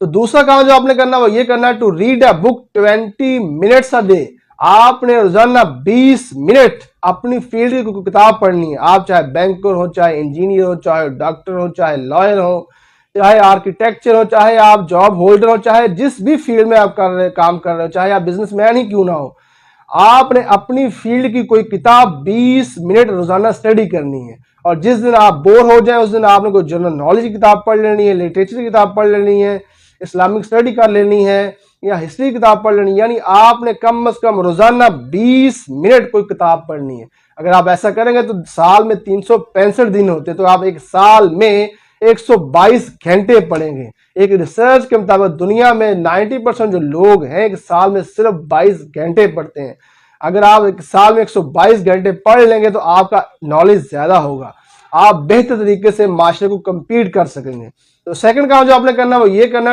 तो दूसरा काम जो आपने करना वो ये करना है to read a book 20 minutes a day. आपने रोजाना 20 मिनट अपनी फील्ड की कोई किताब पढ़नी है। आप चाहे बैंकर हो, चाहे इंजीनियर हो, चाहे डॉक्टर हो, चाहे लॉयर हो, चाहे आर्किटेक्चर हो, चाहे आप जॉब होल्डर हो, चाहे जिस भी फील्ड में आप काम कर रहे हो, चाहे आप बिजनेसमैन ही क्यों ना हो, आपने अपनी फील्ड की कोई किताब 20 मिनट रोजाना स्टडी करनी है। और जिस दिन आप बोर हो जाए उस दिन आपने कोई जनरल नॉलेज की किताब पढ़ लेनी है, लिटरेचर की किताब पढ़ लेनी है, इस्लामिक स्टडी कर लेनी है, या हिस्ट्री की किताब पढ़ लेनी है। यानी आपने कम से कम रोजाना 20 मिनट कोई किताब पढ़नी है। अगर आप ऐसा करेंगे तो साल में 365 दिन होते, तो आप एक साल में 122 घंटे पढ़ेंगे। एक रिसर्च के मुताबिक दुनिया में 90% जो लोग हैं एक साल में सिर्फ 22 घंटे पढ़ते हैं। अगर आप एक साल में 122 घंटे पढ़ लेंगे तो आपका नॉलेज ज्यादा होगा, आप बेहतर तरीके से माशरे को कम्पीट कर सकेंगे। तो सेकंड काम जो आपने करना वो ये करना